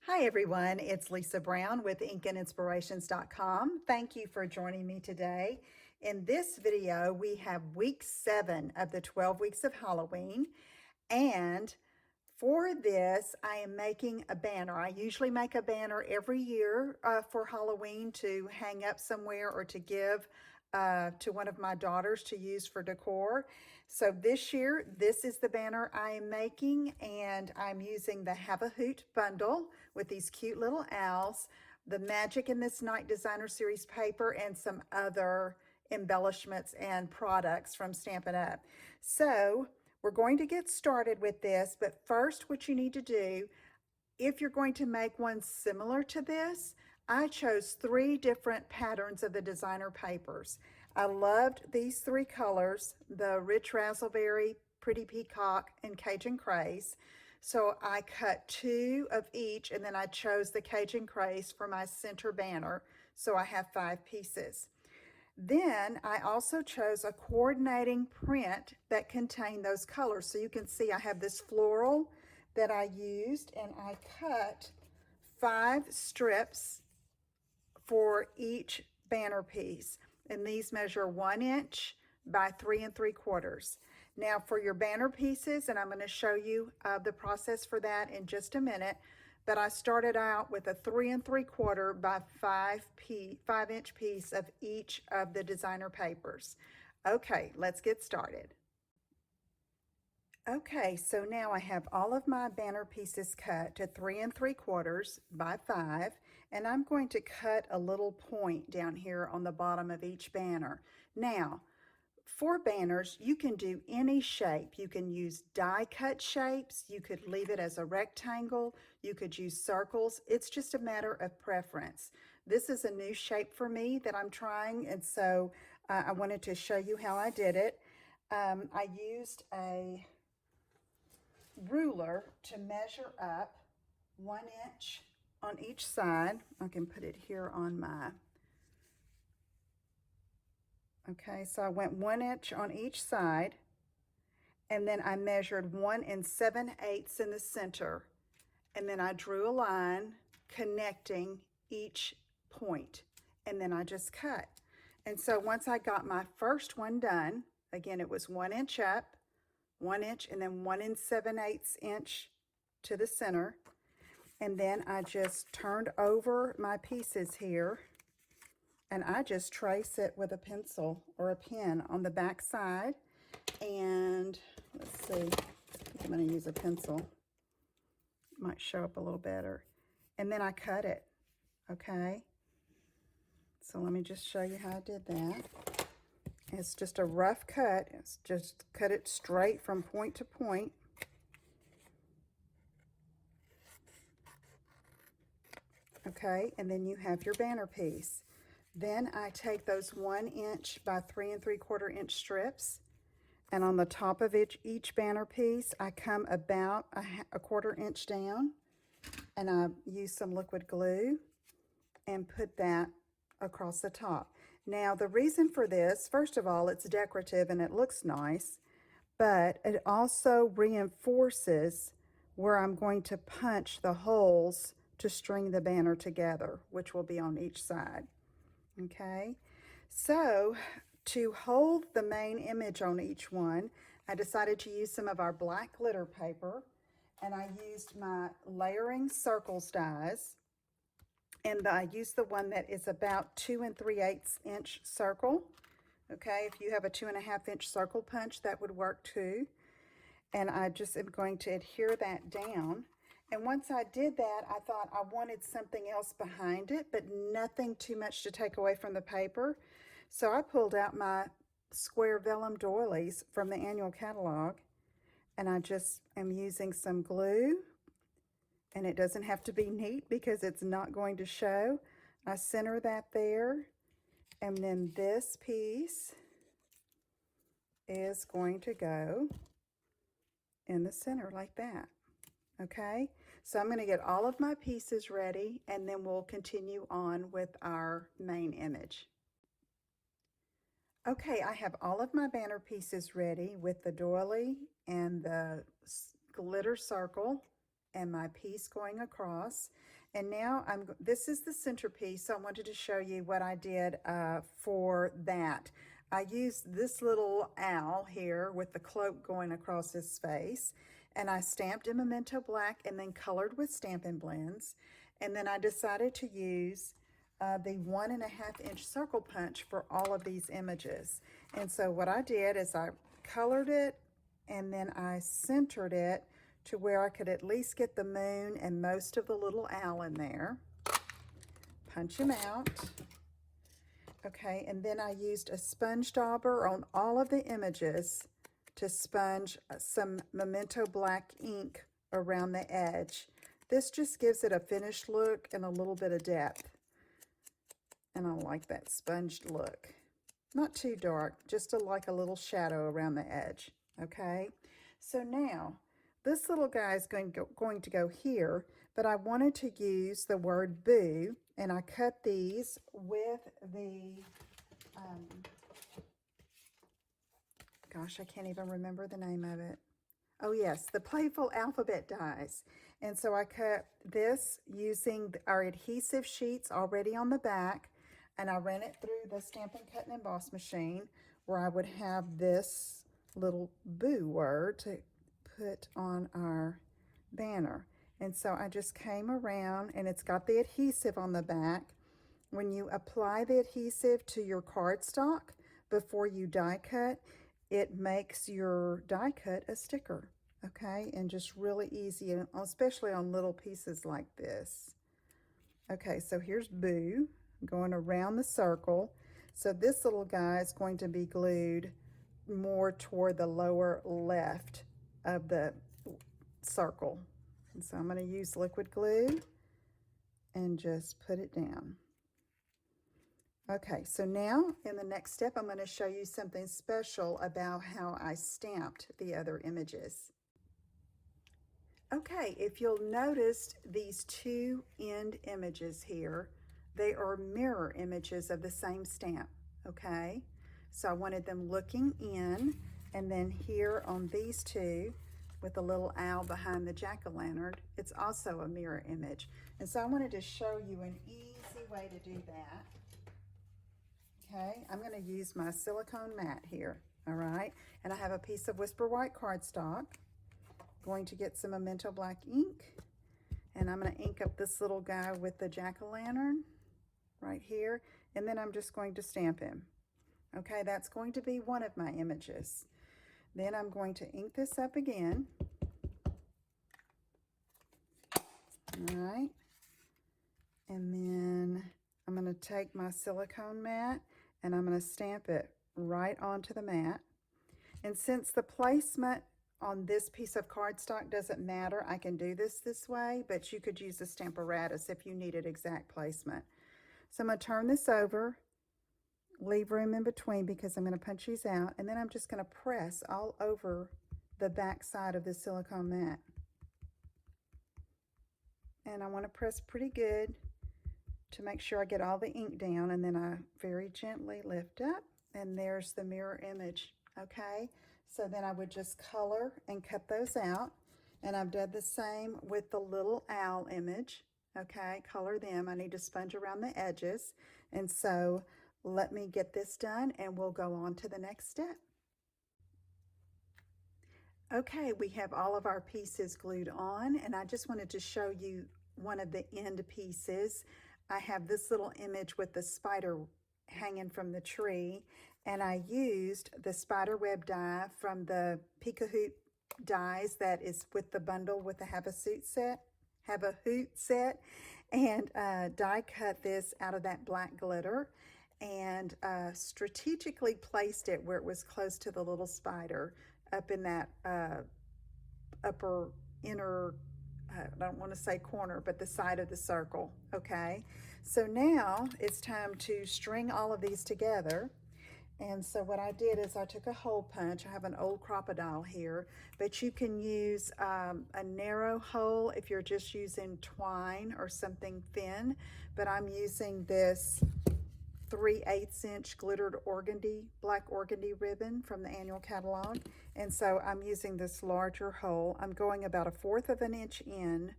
Hi everyone, it's Lisa Brown with InkandInspirations.com. Thank you for joining me today. In this video, we have week 7 of the 12 weeks of Halloween, and for this, I am making a banner. I usually make a banner every year for Halloween to hang up somewhere or to give to one of my daughters to use for decor. So this year, this is the banner I am making, and I'm using the Have a Hoot bundle with these cute little owls, the Magic in This Night Designer Series paper, and some other embellishments and products from Stampin' Up. So we're going to get started with this, but first what you need to do, if you're going to make one similar to this, I chose 3 different patterns of the designer papers. I loved these 3 colors, the Rich Razzleberry, Pretty Peacock, and Cajun Craze. So I cut 2 of each, and then I chose the Cajun Craze for my center banner, so I have 5 pieces. Then I also chose a coordinating print that contained those colors. So you can see I have this floral that I used, and I cut 5 strips for each banner piece. And these measure 1 inch by 3 3/4. Now for your banner pieces, and I'm going to show you the process for that in just a minute, but I started out with a 3 3/4 by 5-inch piece of each of the designer papers. Okay, let's get started. Okay, so now I have all of my banner pieces cut to 3 3/4 by 5, and I'm going to cut a little point down here on the bottom of each banner. Now, for banners, you can do any shape. You can use die cut shapes. You could leave it as a rectangle. You could use circles. It's just a matter of preference. This is a new shape for me that I'm trying, and so I wanted to show you how I did it. I used a ruler to measure up 1 inch on each side. I can put it here on my Okay, so I went 1 inch on each side, and then I measured 1 7/8 in the center, and then I drew a line connecting each point, and then I just cut. And so once I got my first one done, again, it was 1 inch up, 1 inch, and then 1 7/8 inch to the center. And then I just turned over my pieces here, and I just trace it with a pencil or a pen on the back side. And let's see, I'm going to use a pencil. It might show up a little better. And then I cut it, okay? So let me just show you how I did that. It's just a rough cut. It's just cut it straight from point to point. Okay, and then you have your banner piece. Then I take those 1 inch by 3 3/4 inch strips, and on the top of each banner piece, I come about a 1/4 inch down, and I use some liquid glue and put that across the top. Now, the reason for this, first of all, it's decorative and it looks nice, but it also reinforces where I'm going to punch the holes to string the banner together, which will be on each side. Okay, so to hold the main image on each one, I decided to use some of our black glitter paper, and I used my layering circles dies, and I used the one that is about 2 3/8 inch circle. Okay, if you have a 2.5 inch circle punch, that would work too. And I just am going to adhere that down. And once I did that, I thought I wanted something else behind it, but nothing too much to take away from the paper. So I pulled out my square vellum doilies from the annual catalog, and I just am using some glue, and it doesn't have to be neat because it's not going to show. I center that there, and then this piece is going to go in the center like that. Okay, so I'm going to get all of my pieces ready, and then we'll continue on with our main image. Okay, I have all of my banner pieces ready with the doily and the glitter circle and my piece going across. And now this is the centerpiece, so I wanted to show you what I did for that. I used this little owl here with the cloak going across his face, and I stamped in Memento Black and then colored with Stampin' Blends. And then I decided to use the 1.5-inch circle punch for all of these images. And so what I did is I colored it and then I centered it to where I could at least get the moon and most of the little owl in there. Punch him out. Okay, and then I used a sponge dauber on all of the images to sponge some Memento Black ink around the edge. This just gives it a finished look and a little bit of depth. And I like that sponged look. Not too dark, just like a little shadow around the edge. Okay, so now this little guy is going to go here, but I wanted to use the word boo, and I cut these with the, gosh, I can't even remember the name of it. Oh yes, the Playful Alphabet dies. And so I cut this using our adhesive sheets already on the back, and I ran it through the Stampin' Cut and Emboss machine where I would have this little boo word to put on our banner. And so I just came around, and it's got the adhesive on the back. When you apply the adhesive to your cardstock before you die cut, it makes your die cut a sticker, okay? And just really easy, especially on little pieces like this. Okay, so here's boo going around the circle. So this little guy is going to be glued more toward the lower left of the circle. And so I'm going to use liquid glue and just put it down. Okay, so now in the next step, I'm going to show you something special about how I stamped the other images. Okay, if you'll notice these two end images here, they are mirror images of the same stamp, okay? So I wanted them looking in, and then here on these two, with the little owl behind the jack-o'-lantern, it's also a mirror image. And so I wanted to show you an easy way to do that. Okay, I'm going to use my silicone mat here, all right? And I have a piece of Whisper White cardstock. Going to get some Memento Black ink, and I'm going to ink up this little guy with the jack-o'-lantern right here, and then I'm just going to stamp him. Okay, that's going to be one of my images. Then I'm going to ink this up again. All right, and then I'm going to take my silicone mat and I'm going to stamp it right onto the mat. And since the placement on this piece of cardstock doesn't matter, I can do this way, but you could use a Stamparatus if you needed exact placement. So I'm going to turn this over, leave room in between because I'm going to punch these out, and then I'm just going to press all over the back side of the silicone mat. And I want to press pretty good to make sure I get all the ink down, and then I very gently lift up, and there's the mirror image, okay? So then I would just color and cut those out, and I've done the same with the little owl image, okay? Color them. I need to sponge around the edges, and so let me get this done, and we'll go on to the next step. Okay, we have all of our pieces glued on, and I just wanted to show you one of the end pieces. I have this little image with the spider hanging from the tree, and I used the spider web die from the Pick-a-Hoot dies that is with the bundle with the Have a Hoot set, and die cut this out of that black glitter, and strategically placed it where it was close to the little spider up in that upper inner, I don't want to say corner, but the side of the circle, okay? So now it's time to string all of these together. And so what I did is I took a hole punch. I have an old crocodile here, but you can use a narrow hole if you're just using twine or something thin, but I'm using this 3/8 inch glittered organdy, black organdy ribbon from the annual catalog, And so I'm using this larger hole. I'm going about 1/4 of an inch in,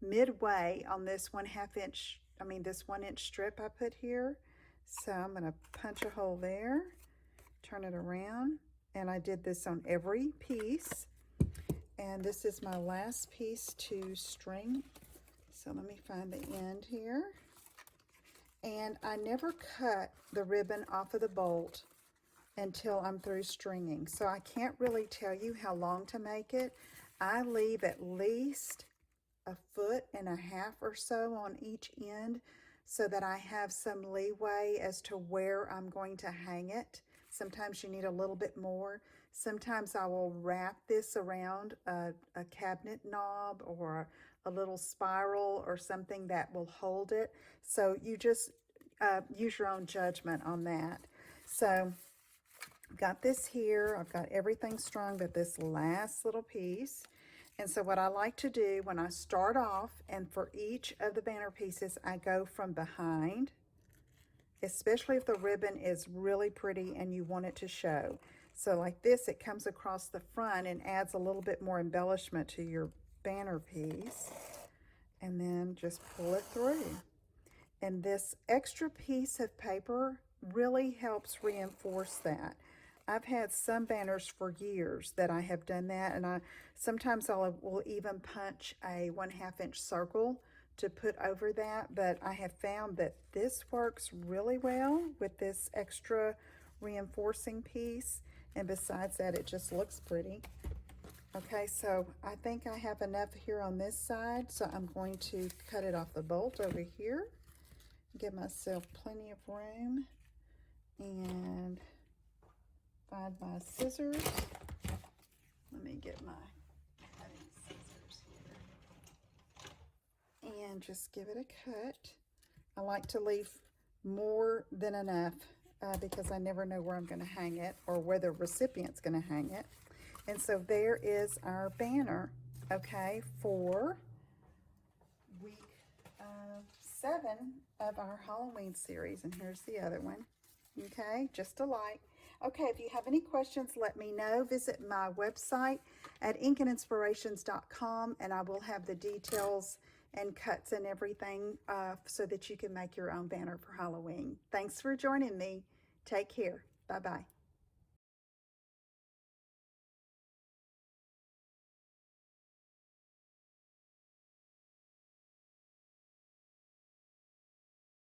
midway on this 1/2 inch, this 1 inch strip I put here. So I'm going to punch a hole there, turn it around, and I did this on every piece. And this is my last piece to string. So let me find the end here. And I never cut the ribbon off of the bolt until I'm through stringing. So I can't really tell you how long to make it. I leave at least 1.5 feet or so on each end so that I have some leeway as to where I'm going to hang it. Sometimes you need a little bit more. Sometimes I will wrap this around a cabinet knob or a little spiral or something that will hold it. So you just use your own judgment on that. So got this here. I've got everything strung but this last little piece. And so what I like to do when I start off, and for each of the banner pieces, I go from behind, especially if the ribbon is really pretty and you want it to show. So like this, it comes across the front and adds a little bit more embellishment to your banner piece. And then just pull it through. And this extra piece of paper really helps reinforce that. I've had some banners for years that I have done that, and sometimes I will even punch a 1/2 inch circle to put over that, but I have found that this works really well with this extra reinforcing piece, and besides that, it just looks pretty. Okay, so I think I have enough here on this side, so I'm going to cut it off the bolt over here, give myself plenty of room, and find my scissors. Let me get my cutting scissors here. And just give it a cut. I like to leave more than enough because I never know where I'm going to hang it or where the recipient's going to hang it. And so there is our banner, okay, for week 7 of our Halloween series. And here's the other one, okay, just alike. Okay, if you have any questions, let me know. Visit my website at inkinspirations.com, and I will have the details and cuts and everything so that you can make your own banner for Halloween. Thanks for joining me. Take care. Bye-bye.